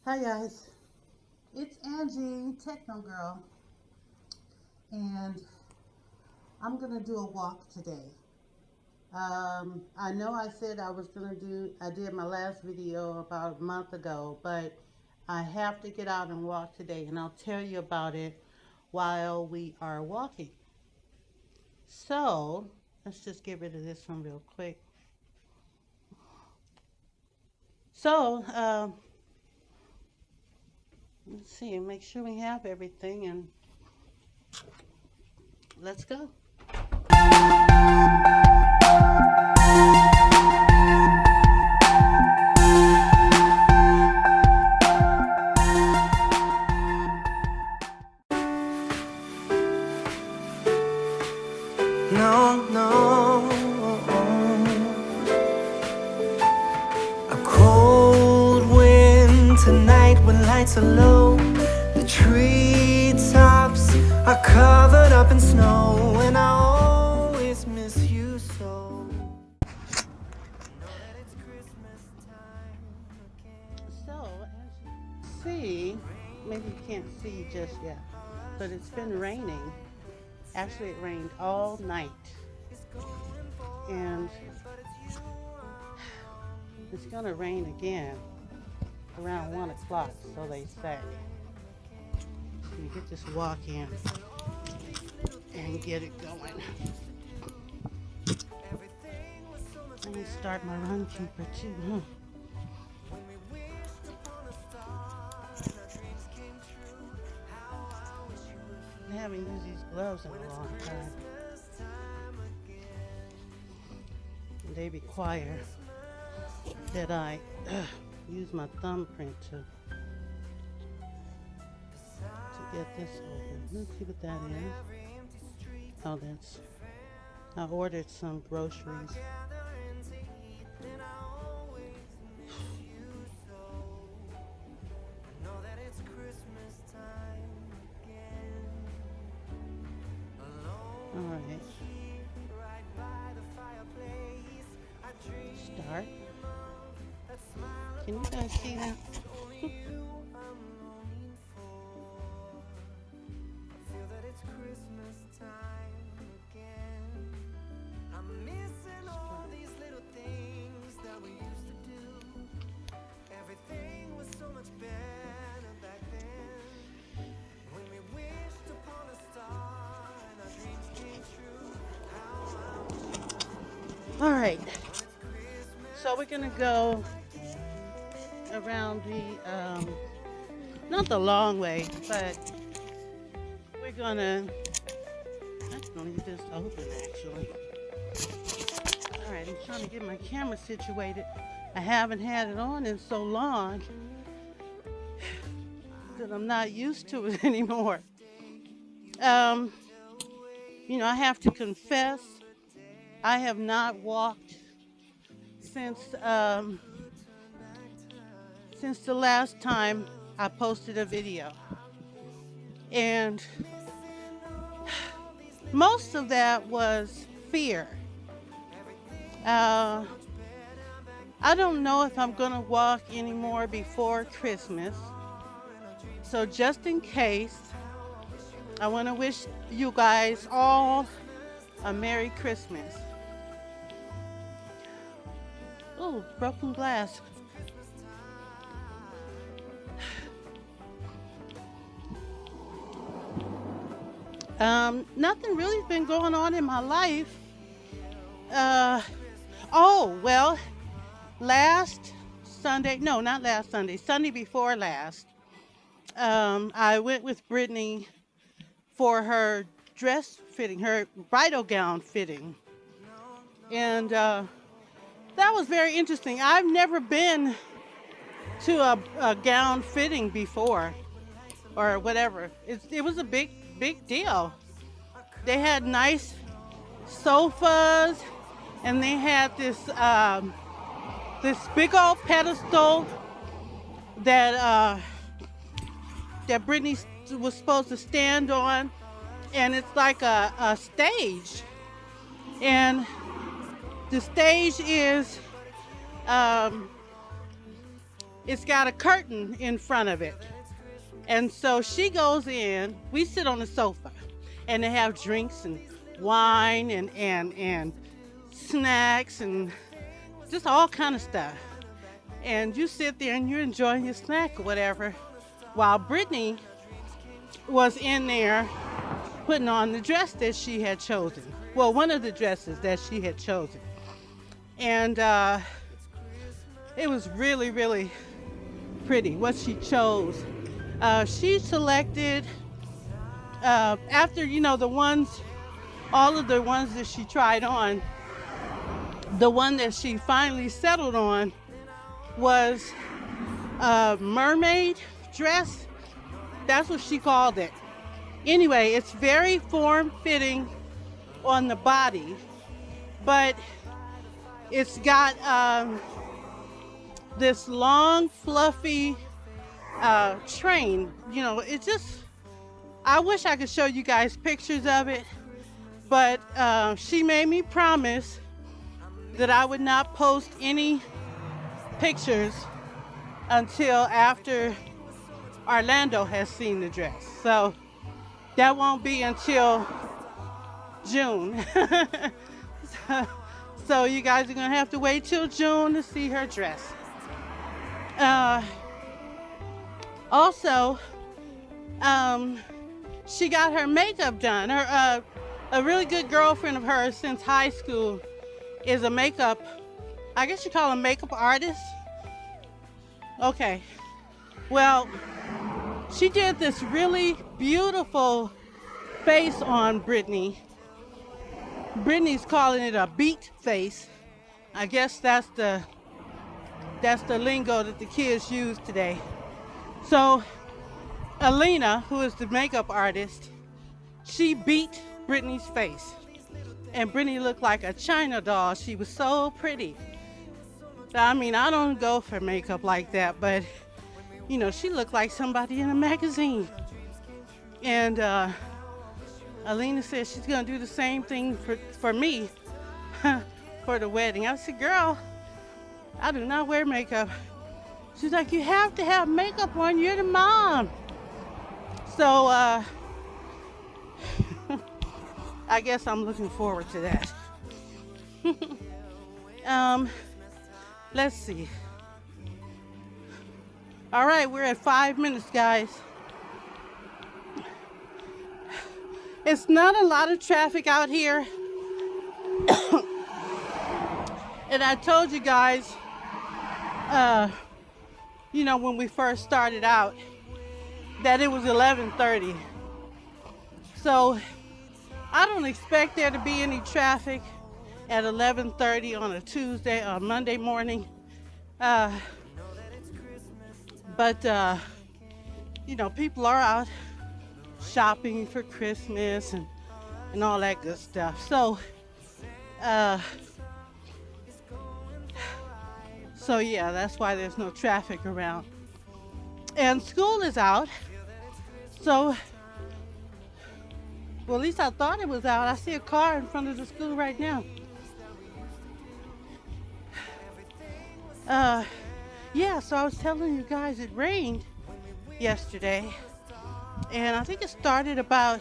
Hi guys, it's Angie, Tekknowgerl, and I'm gonna do a walk today. I know I said I did my last video about a month ago, but I have to get out and walk today, and I'll tell you about it while we are walking. So, let's just get rid of this one real quick. So, let's see, make sure we have everything, and let's go. No, no. A cold winter night when lights are low. The treetops are covered up in snow, and I always miss you so. Know that it's Christmas time again. So, as you can see, maybe you can't see just yet, but it's been raining. Actually, it rained all night, and it's gonna rain again around 1 o'clock, so they say. So you get this walk in and get it going. Let me start my run keeper too. I haven't used these gloves in a long time. They require that I use my thumbprint to get this open. Let's see what that is. Oh, that's. I ordered some groceries. All right. Start. Can you guys see that? All right, so we're gonna go around the, not the long way, but we're gonna, that's gonna be just open actually. All right, I'm trying to get my camera situated. I haven't had it on in so long that I'm not used to it anymore. I have to confess, I have not walked since the last time I posted a video, and most of that was fear. I don't know if I'm gonna walk anymore before Christmas, so just in case, I want to wish you guys all a Merry Christmas. Oh, broken glass. Nothing really's been going on in my life. Last Sunday, no, not last Sunday, Sunday before last, I went with Brittany for her dress fitting, her bridal gown fitting. And that was very interesting. I've never been to a gown fitting before, or whatever. It was a big deal. They had nice sofas, and they had this big old pedestal that Brittany was supposed to stand on, and it's like a stage, and the stage is it's got a curtain in front of it. And so she goes in, we sit on the sofa, and they have drinks and wine and snacks and just all kind of stuff. And you sit there and you're enjoying your snack or whatever, while Brittany was in there putting on the dress that she had chosen. Well, one of the dresses that she had chosen. And it was really, really pretty what she chose. She selected, after, the ones, all of the ones that she tried on, the one that she finally settled on was a mermaid dress. That's what she called it. Anyway, it's very form-fitting on the body, but it's got this long, fluffy train. It just, I wish I could show you guys pictures of it, but she made me promise that I would not post any pictures until after Orlando has seen the dress. So that won't be until June. So you guys are gonna have to wait till June to see her dress. Also, she got her makeup done. A really good girlfriend of hers since high school is a makeup, I guess you call a makeup artist. Okay. Well, she did this really beautiful face on Brittany. Brittany's calling it a beat face. I guess that's the lingo that the kids use today. So Alina, who is the makeup artist, she beat Brittany's face. And Brittany looked like a China doll. She was so pretty. I mean, I don't go for makeup like that, but she looked like somebody in a magazine. And Alina said she's gonna do the same thing for me for the wedding. I said, girl, I do not wear makeup. She's like, you have to have makeup on, you're the mom. So I guess I'm looking forward to that. Let's see. All right, we're at 5 minutes, guys. It's not a lot of traffic out here. And I told you guys, when we first started out, that it was 11:30. So I don't expect there to be any traffic at 11:30 on a Tuesday or Monday morning. But people are out shopping for Christmas and all that good stuff. So yeah, that's why there's no traffic around. And school is out. So, well, at least I thought it was out. I see a car in front of the school right now. Yeah, so I was telling you guys it rained yesterday. And I think it started about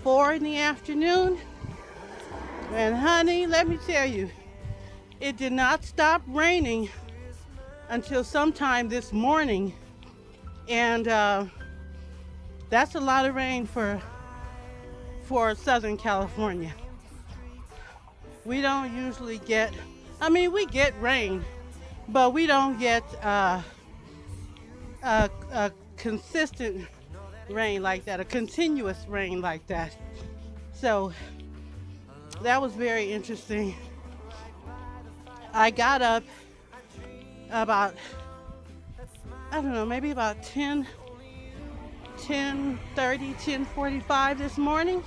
4 in the afternoon. And honey, let me tell you, it did not stop raining until sometime this morning. And that's a lot of rain for Southern California. We don't usually get, we get rain, but we don't get a consistent rain like that, a continuous rain like that. So that was very interesting. I got up about, maybe about 10:45 this morning.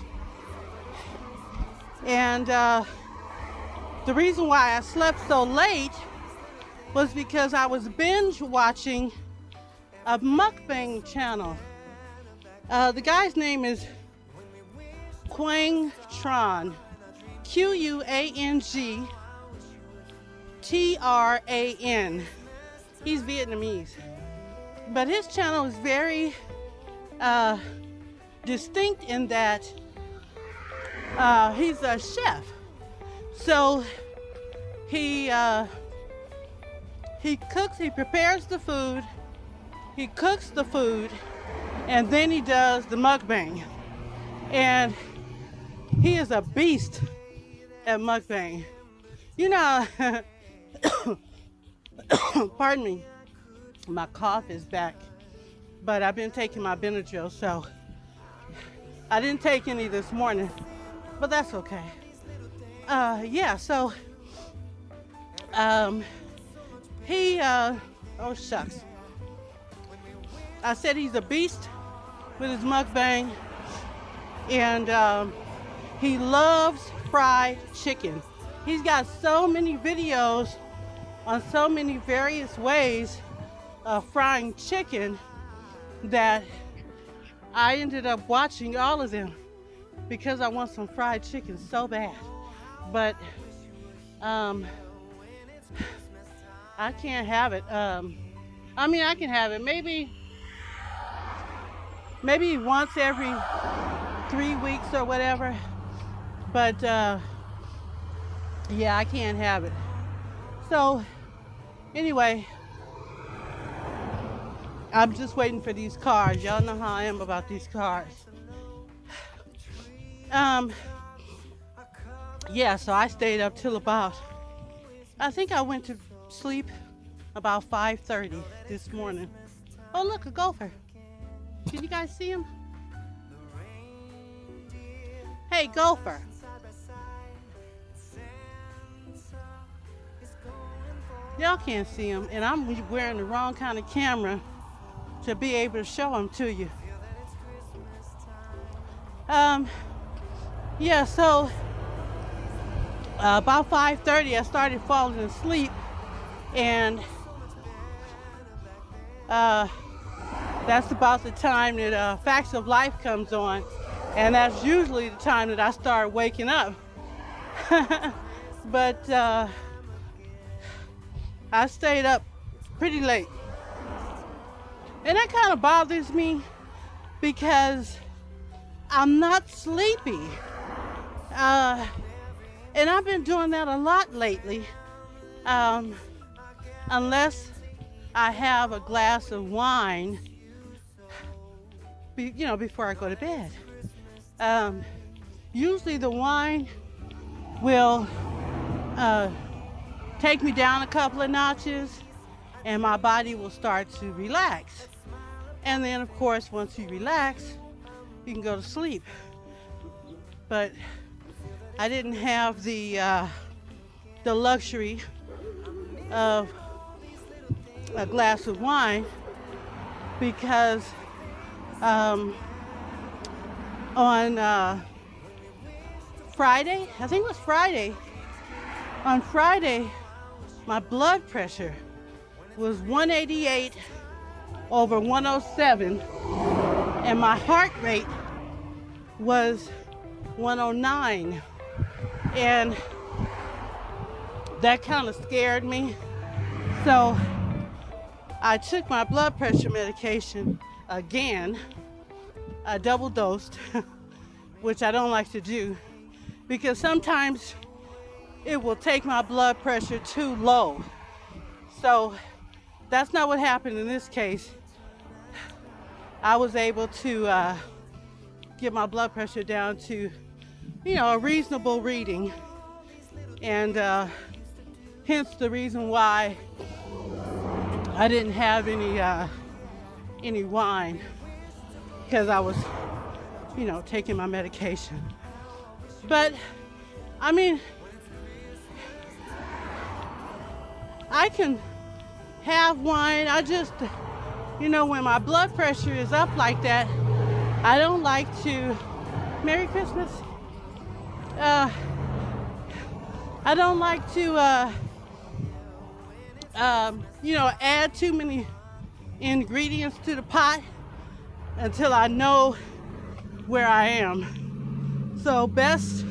And the reason why I slept so late was because I was binge watching a mukbang channel. The guy's name is Quang Tran, Quang Tran. He's Vietnamese. But his channel is very distinct in that he's a chef. So he cooks, he prepares the food, he cooks the food, and then he does the mukbang. And he is a beast at mukbang. You know, pardon me, my cough is back, but I've been taking my Benadryl, so I didn't take any this morning, but that's okay. Yeah, so he, oh shucks. I said he's a beast with his mukbang, and he loves fried chicken. He's got so many videos on so many various ways of frying chicken that I ended up watching all of them because I want some fried chicken so bad. But I can't have it. I mean, I can have it maybe once every 3 weeks or whatever. But yeah, I can't have it. So anyway, I'm just waiting for these cars. Y'all know how I am about these cars. Yeah, so I stayed up till about, I think I went to sleep about 5:30 this morning. Oh, look, a gopher. Can you guys see him? Hey, gopher. Y'all can't see him, and I'm wearing the wrong kind of camera to be able to show him to you. Yeah, so about 5:30 I started falling asleep, and that's about the time that Facts of Life comes on, and that's usually the time that I start waking up. But I stayed up pretty late, and that kind of bothers me because I'm not sleepy. And I've been doing that a lot lately, unless I have a glass of wine, before I go to bed. Usually the wine will take me down a couple of notches, and my body will start to relax. And then, of course, once you relax, you can go to sleep. But I didn't have the luxury of a glass of wine because on Friday, I think it was Friday, on Friday, my blood pressure was 188 over 107, and my heart rate was 109, and that kind of scared me. So I took my blood pressure medication again, a double dosed, which I don't like to do because sometimes it will take my blood pressure too low. So that's not what happened in this case. I was able to get my blood pressure down to, a reasonable reading, and hence the reason why I didn't have any wine, because I was, taking my medication. But I mean, I can have wine. I just, when my blood pressure is up like that, I don't like to, Merry Christmas. I don't like to, add too many ingredients to the pot until I know where I am. So best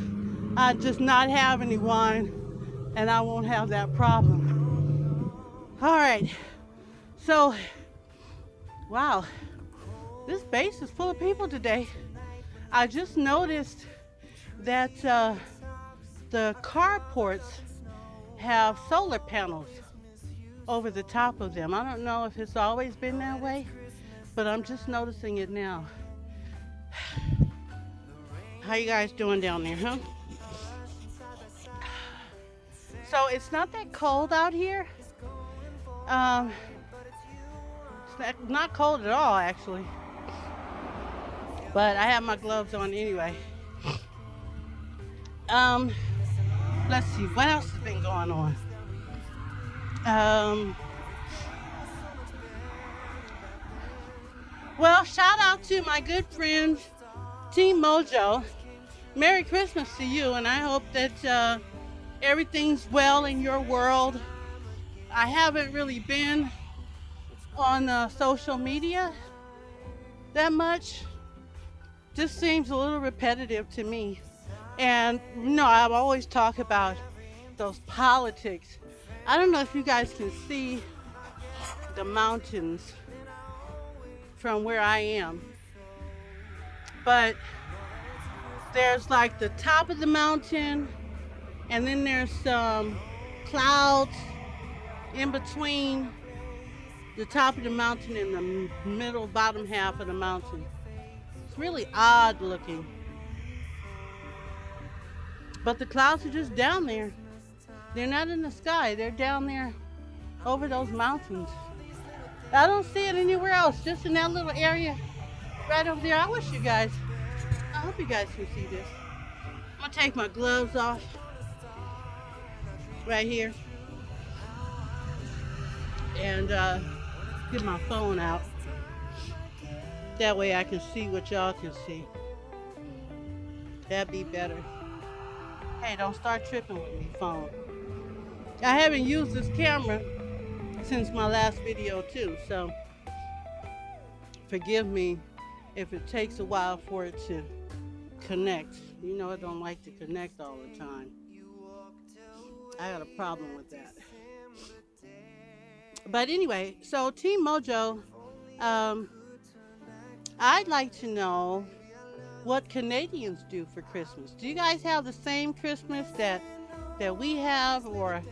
I just not have any wine, and I won't have that problem. All right, So, wow, this base is full of people today. I just noticed that the carports have solar panels over the top of them. I don't know if it's always been that way, but I'm just noticing it now. How you guys doing down there, huh? So it's not that cold out here. It's not cold at all, actually. But I have my gloves on anyway. Um, let's see, what else has been going on? Well, shout out to my good friend, Team Mojo. Merry Christmas to you, and I hope that everything's well in your world. I haven't really been on social media that much. Just seems a little repetitive to me. And I've always talked about those politics. I don't know if you guys can see the mountains from where I am, but there's like the top of the mountain, and then there's some clouds in between the top of the mountain and the middle bottom half of the mountain. It's really odd looking. But the clouds are just down there. They're not in the sky. They're down there over those mountains. I don't see it anywhere else, just in that little area right over there. I hope you guys can see this. I'm gonna take my gloves off right here and get my phone out. That way I can see what y'all can see. That'd be better. Hey, don't start tripping with me, phone. I haven't used this camera since my last video too, so forgive me if it takes a while for it to connect. You know I don't like to connect all the time. I got a problem with that. But anyway, so Team Mojo, I'd like to know what Canadians do for Christmas. Do you guys have the same Christmas that we have, or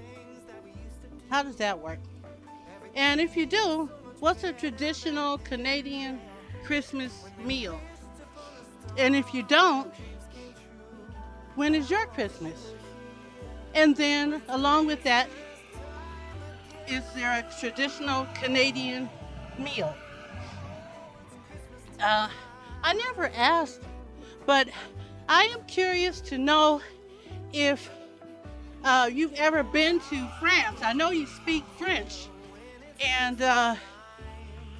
how does that work? And if you do, what's a traditional Canadian Christmas meal? And if you don't, when is your Christmas? And then along with that, is there a traditional Canadian meal? I never asked, but I am curious to know if you've ever been to France. I know you speak French, and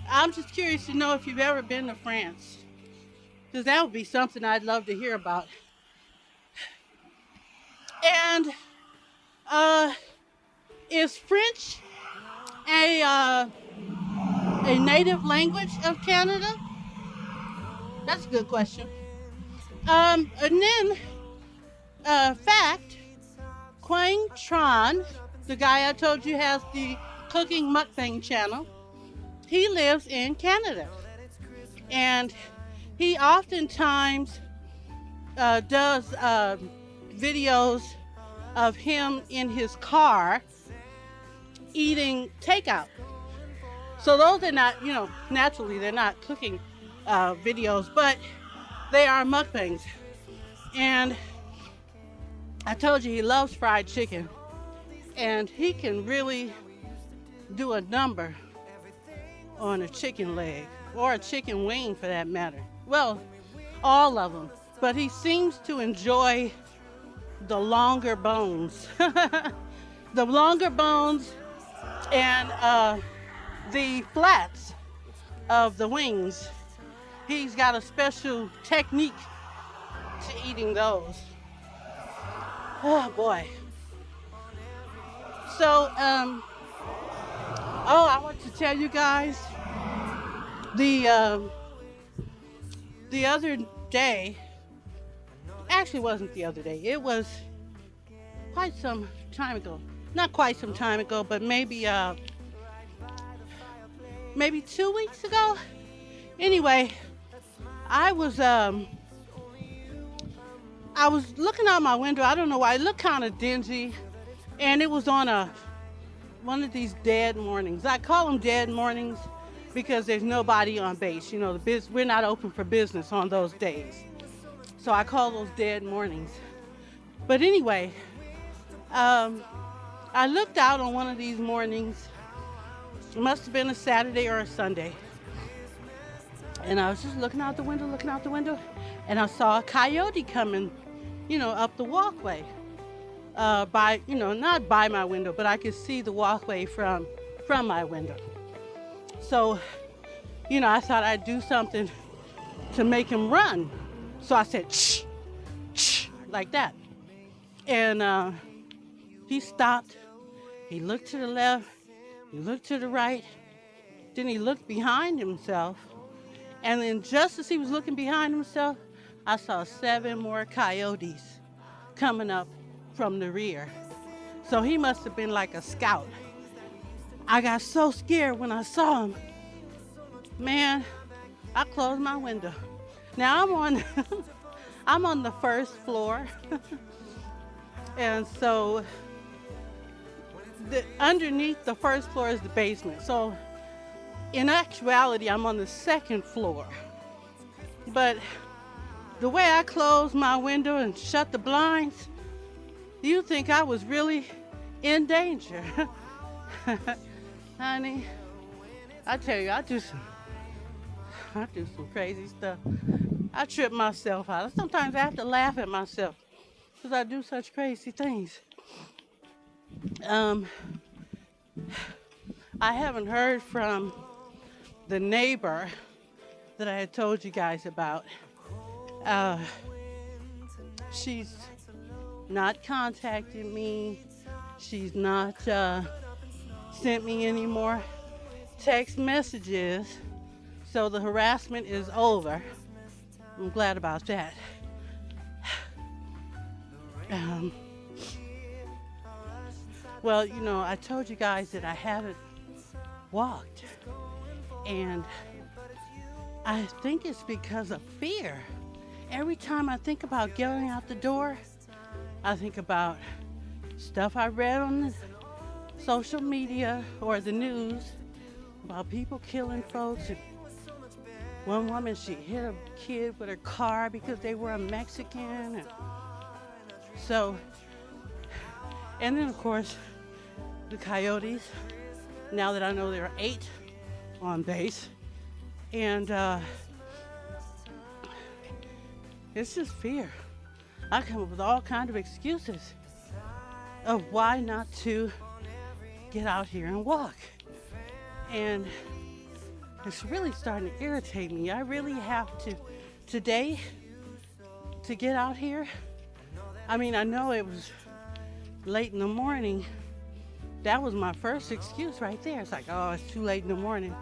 I'm just curious to know if you've ever been to France, because that would be something I'd love to hear about. And is French a native language of Canada? That's a good question. And then, fact, Quang Tran, the guy I told you has the cooking mukbang channel, he lives in Canada. And he oftentimes does videos of him in his car eating takeout. So those are not, naturally they're not cooking videos, but they are mukbangs. And I told you he loves fried chicken, and he can really do a number on a chicken leg, or a chicken wing for that matter. Well, all of them, but he seems to enjoy the longer bones. The longer bones and the flats of the wings. He's got a special technique to eating those. Oh boy. So, I want to tell you guys, the other day, actually wasn't the other day, it was quite some time ago. Not quite some time ago, but maybe maybe 2 weeks ago. Anyway, I was um I was looking out my window. I don't know why. It looked kind of dingy, and it was on a one of these dead mornings. I call them dead mornings because there's nobody on base. You know, we're not open for business on those days. So I call those dead mornings. But anyway, I looked out on one of these mornings. It must have been a Saturday or a Sunday. And I was just looking out the window, and I saw a coyote coming, up the walkway. Not by my window, but I could see the walkway from my window. So, I thought I'd do something to make him run. So I said, shh, shh, like that. And he stopped. He looked to the left. He looked to the right. Then he looked behind himself. And then just as he was looking behind himself, I saw 7 more coyotes coming up from the rear. So he must have been like a scout. I got so scared when I saw him. Man, I closed my window. Now I'm on the first floor. And so underneath the first floor is the basement. So in actuality, I'm on the second floor. But the way I closed my window and shut the blinds, you think I was really in danger. Honey, I tell you, I do some crazy stuff. I trip myself out. Sometimes I have to laugh at myself because I do such crazy things. I haven't heard from the neighbor that I had told you guys about. She's not contacted me. She's not sent me any more text messages. So the harassment is over. I'm glad about that. Well, I told you guys that I haven't walked. And I think it's because of fear. Every time I think about getting out the door, I think about stuff I read on the social media or the news about people killing folks. And one woman, she hit a kid with her car because they were a Mexican. And then of course, the coyotes, now that I know there are 8 on base. And it's just fear. I come up with all kinds of excuses of why not to get out here and walk. And it's really starting to irritate me. I really have to, today, to get out here. I mean, I know it was late in the morning. That was my first excuse right there. It's like, oh, it's too late in the morning.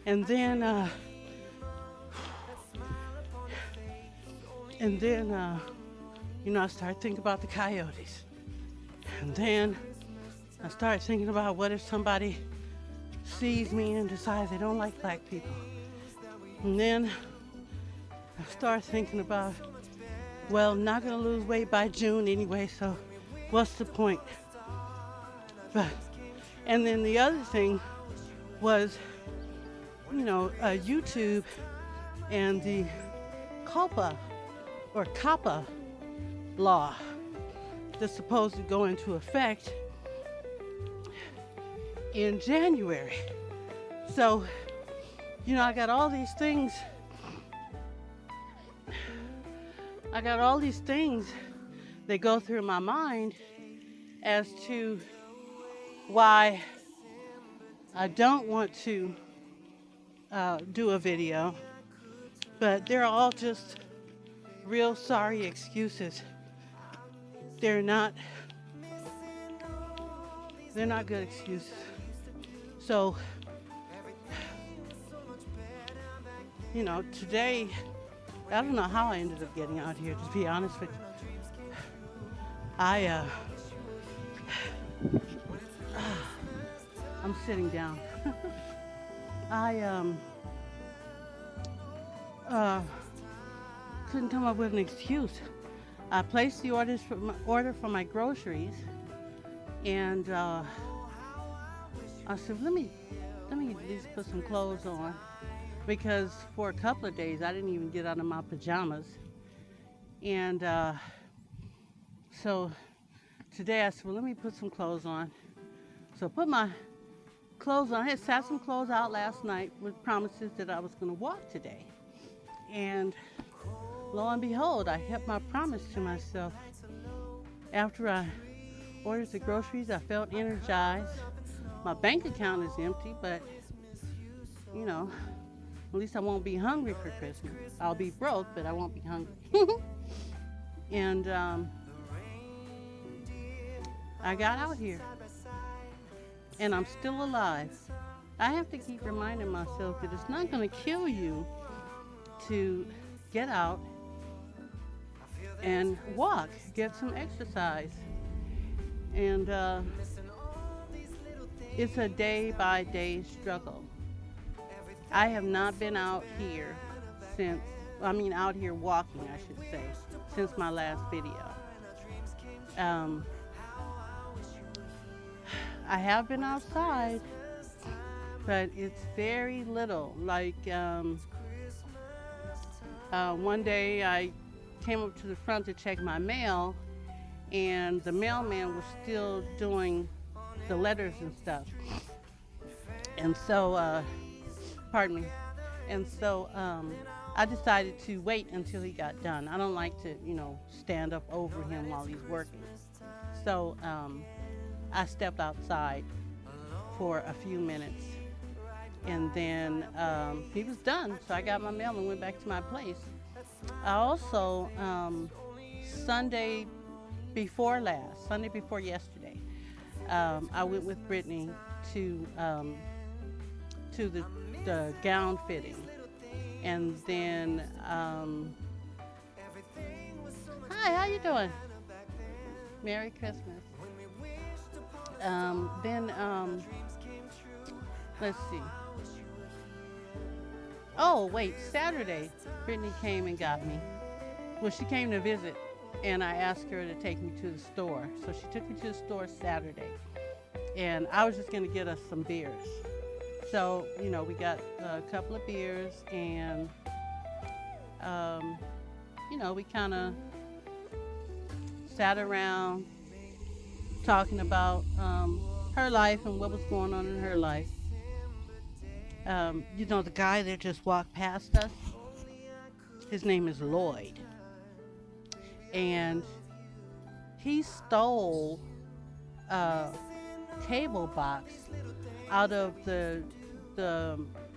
And then I started thinking about the coyotes. And then I started thinking about what if somebody sees me and decides they don't like black people. And then I started thinking about, well, I'm not gonna lose weight by June anyway, so what's the point? And then the other thing was, YouTube and the COPPA law that's supposed to go into effect in January. So, I got all these things. That go through my mind as to why I don't want to do a video, but they're all just real sorry excuses. They're not good excuses. So, today, I don't know how I ended up getting out here, to be honest with you. I'm sitting down. I uh, couldn't come up with an excuse. I placed the order for my groceries, and I said, let me at least put some clothes on, because for a couple of days I didn't even get out of my pajamas, and so today I said, well, let me put some clothes on. So I put my clothes on. I had sat some clothes out last night with promises that I was going to walk today. And lo and behold, I kept my promise to myself. After I ordered the groceries, I felt energized. My bank account is empty, but you know, at least I won't be hungry for Christmas. I'll be broke, but I won't be hungry. And I got out here, and I'm still alive. I have to keep reminding myself that it's not going to kill you to get out and walk, get some exercise. And it's a day by day struggle. I have not been out here out here walking, I should say, since my last video. I have been outside, but it's very little. Like one day I came up to the front to check my mail, and the mailman was still doing the letters and stuff. And so, pardon me. And so I decided to wait until he got done. I don't like to, stand up over him while he's working. So I stepped outside for a few minutes, and then he was done. So I got my mail and went back to my place. I also, Sunday before yesterday, I went with Brittany to the gown fitting, and then hi, how you doing? Merry Christmas. Then let's see. Oh wait, Saturday, Brittany came and got me. Well, she came to visit, and I asked her to take me to the store. So she took me to the store Saturday, and I was just gonna get us some beers. So, we got a couple of beers, and, we kind of sat around talking about her life and what was going on in her life. The guy that just walked past us, his name is Lloyd. And he stole a cable box out of the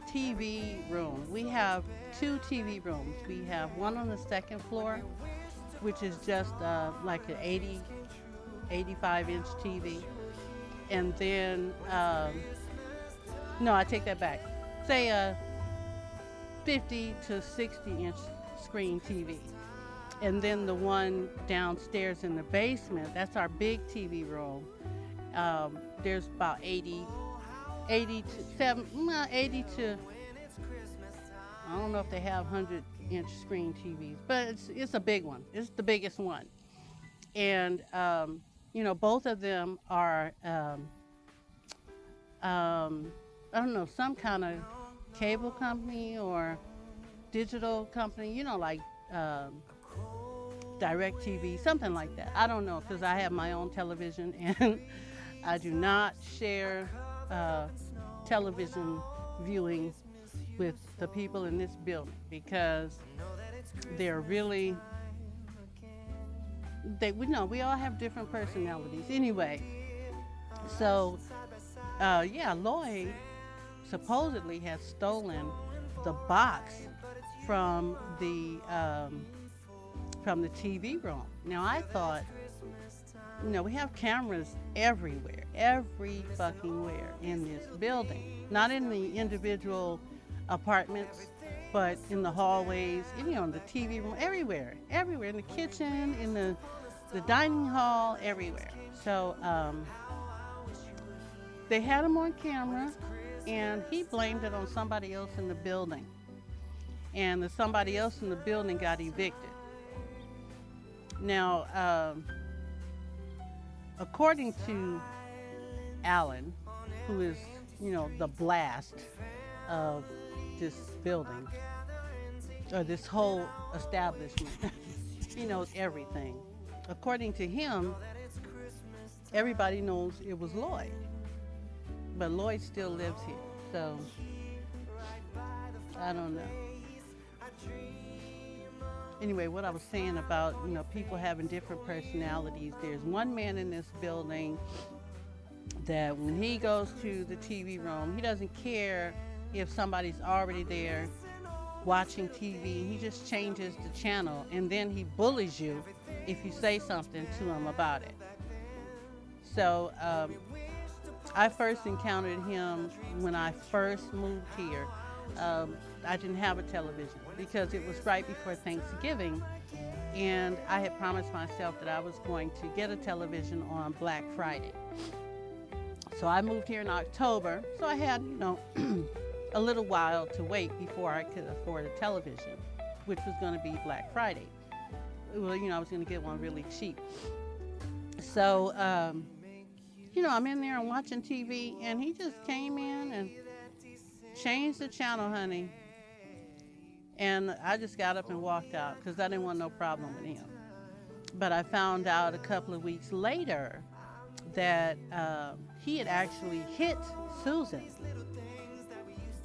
TV room. We have 2 TV rooms. We have one on the second floor, which is just like an 85-inch TV. And then, no, I take that back. Say a 50 to 60-inch screen TV. And then the one downstairs in the basement, that's our big TV room. There's about 80 to, I don't know if they have 100-inch screen TVs, but it's a big one. It's the biggest one. And, both of them are, I don't know, some kind of cable company or digital company, like DirecTV, something like that. I don't know, because I have my own television, and I do not share television viewing with the people in this building, because they're really, we all have different personalities anyway. So Lloyd supposedly has stolen the box from the TV room. Now I thought, we have cameras everywhere, every fucking where in this building. Not in the individual apartments, but in the hallways, in the TV room, everywhere, in the kitchen, in the dining hall, everywhere. So They had him on camera, and he blamed it on somebody else in the building. And the somebody else in the building got evicted. Now, according to Alan, who is, the blast of this building, or this whole establishment, he knows everything. According to him, everybody knows it was Lloyd, but Lloyd still lives here. So I don't know. Anyway, what I was saying about, people having different personalities. There's one man in this building that when he goes to the TV room, he doesn't care if somebody's already there watching TV. He just changes the channel, and then he bullies you if you say something to him about it. So I first encountered him when I first moved here. I didn't have a television because it was right before Thanksgiving, and I had promised myself that I was going to get a television on Black Friday. So I moved here in October, so I had, a little while to wait before I could afford a television, which was going to be Black Friday. Well, I was going to get one really cheap. So, I'm in there and watching TV, and he just came in and changed the channel, honey. And I just got up and walked out because I didn't want no problem with him. But I found out a couple of weeks later that he had actually hit Susan,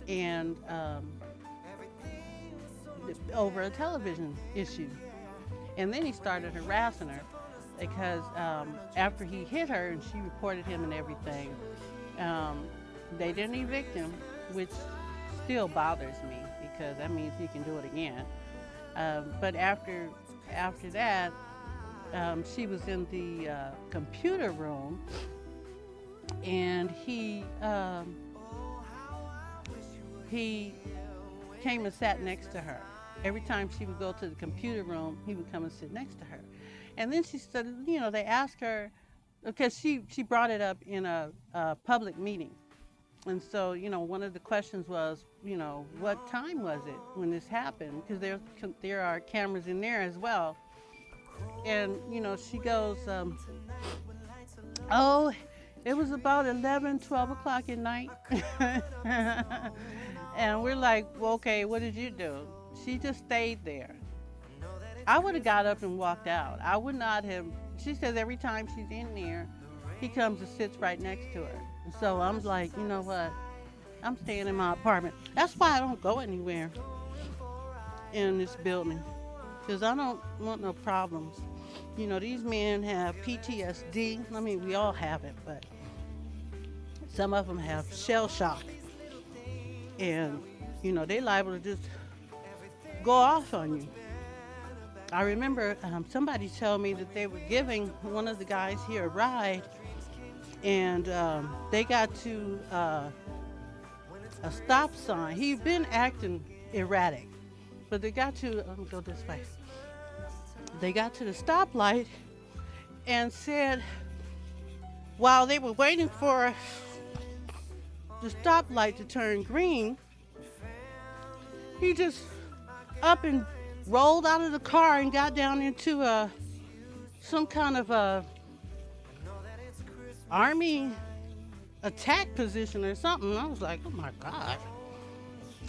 and over a television issue. And then he started harassing her because after he hit her and she reported him and everything, they didn't evict him, which still bothers me because that means he can do it again. But after that, she was in the computer room, and he came and sat next to her. Every time she would go to the computer room, he would come and sit next to her. And then she started, they asked her, because she brought it up in a public meeting. And so, one of the questions was, what time was it when this happened? Because there are cameras in there as well. And, she goes, oh, it was about 11, 12 o'clock at night. And we're like, well, okay, what did you do? She just stayed there. I would have got up and walked out. I would not have. She says every time she's in there, he comes and sits right next to her. And so I'm like, you know what? I'm staying in my apartment. That's why I don't go anywhere in this building, because I don't want no problems. These men have PTSD. I mean, we all have it, but some of them have shell shock. And, they liable to just go off on you. I remember somebody told me that they were giving one of the guys here a ride, and they got to a stop sign. He'd been acting erratic, but they got to, let me go this way. They got to the stoplight and said, while they were waiting for the stoplight to turn green, he just up and rolled out of the car and got down into some kind of a army attack position or something. I was like, oh my God.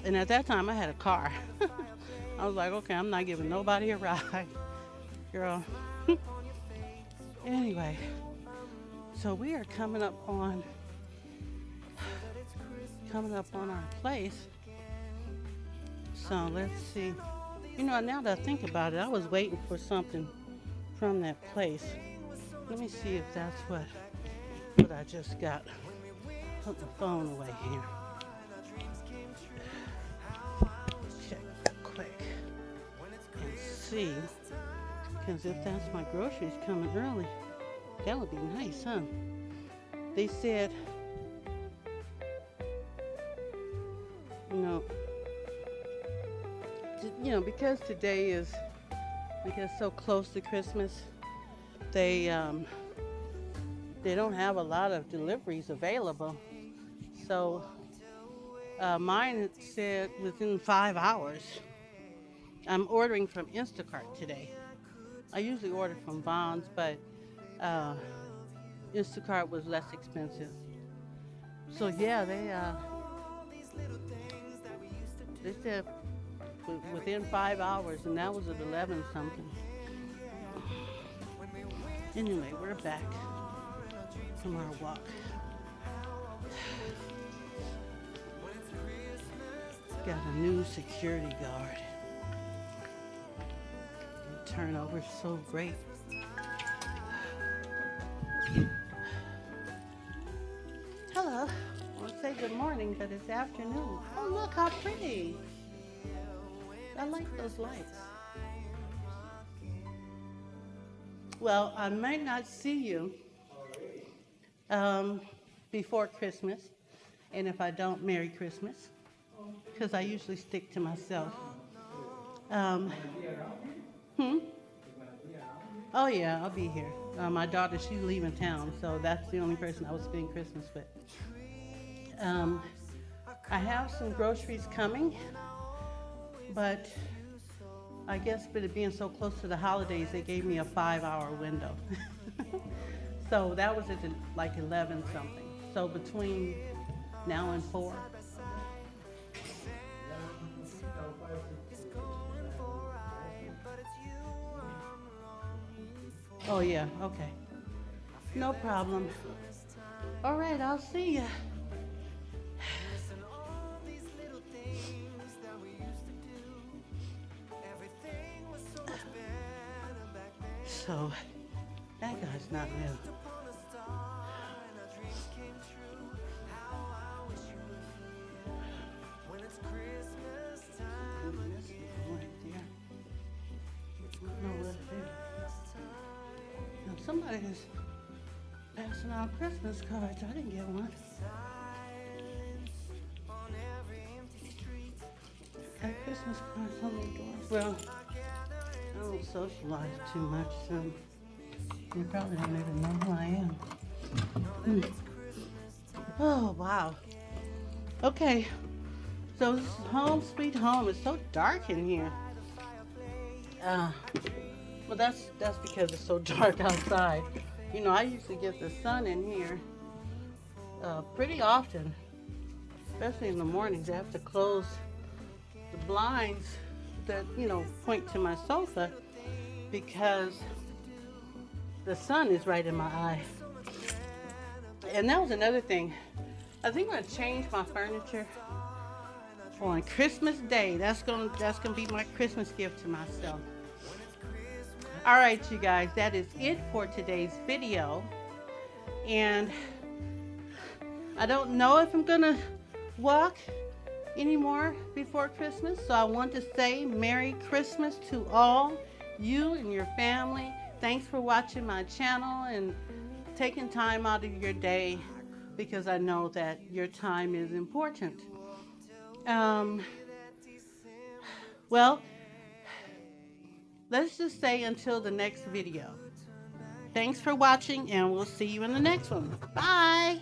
And at that time I had a car. I was like, okay, I'm not giving nobody a ride, girl. Anyway, so we are coming up on our place. So let's see. Now that I think about it, I was waiting for something from that place. Let me see if that's what I just got. Put the phone away here. Check quick and see. Because if that's my groceries coming early, that would be nice, huh? They said, because today is so close to Christmas, they they don't have a lot of deliveries available. So mine said within 5 hours. I'm ordering from Instacart today. I usually order from Vons, but uh, Instacart was less expensive. So yeah, they said within 5 hours, and that was at 11 something. Anyway, we're back from our walk. Got a new security guard. The turnover's so great. Hello. I want to say good morning, but it's afternoon. Oh, look how pretty. I like those lights. Well, I might not see you before Christmas. And if I don't, Merry Christmas. Because I usually stick to myself. Um, hmm? Oh, yeah, I'll be here. My daughter, she's leaving town, so that's the only person I was spending Christmas with. I have some groceries coming, but I guess with it being so close to the holidays, they gave me a 5-hour window. So that was at like 11 something. So between now and 4. Oh yeah, okay. No problem. All right, I'll see ya. So, that guy's not new. Now somebody is passing out Christmas cards. I didn't get one. Got Christmas cards on the doors. Well, I don't socialize too much, so you probably don't even know who I am. Oh, wow. Okay, so this is home sweet home. It's so dark in here. Well, that's because it's so dark outside. You know, I usually get the sun in here pretty often, especially in the mornings. I have to close the blinds that, you know, point to my sofa because the sun is right in my eye. And that was another thing. I think I'm gonna change my furniture on Christmas Day. That's gonna be my Christmas gift to myself. All right, you guys, that is it for today's video. And I don't know if I'm gonna walk anymore before Christmas, so I want to say Merry Christmas to all you and your family. Thanks for watching my channel and taking time out of your day, because I know that your time is important. Well, let's just say until the next video. Thanks for watching, and we'll see you in the next one. Bye!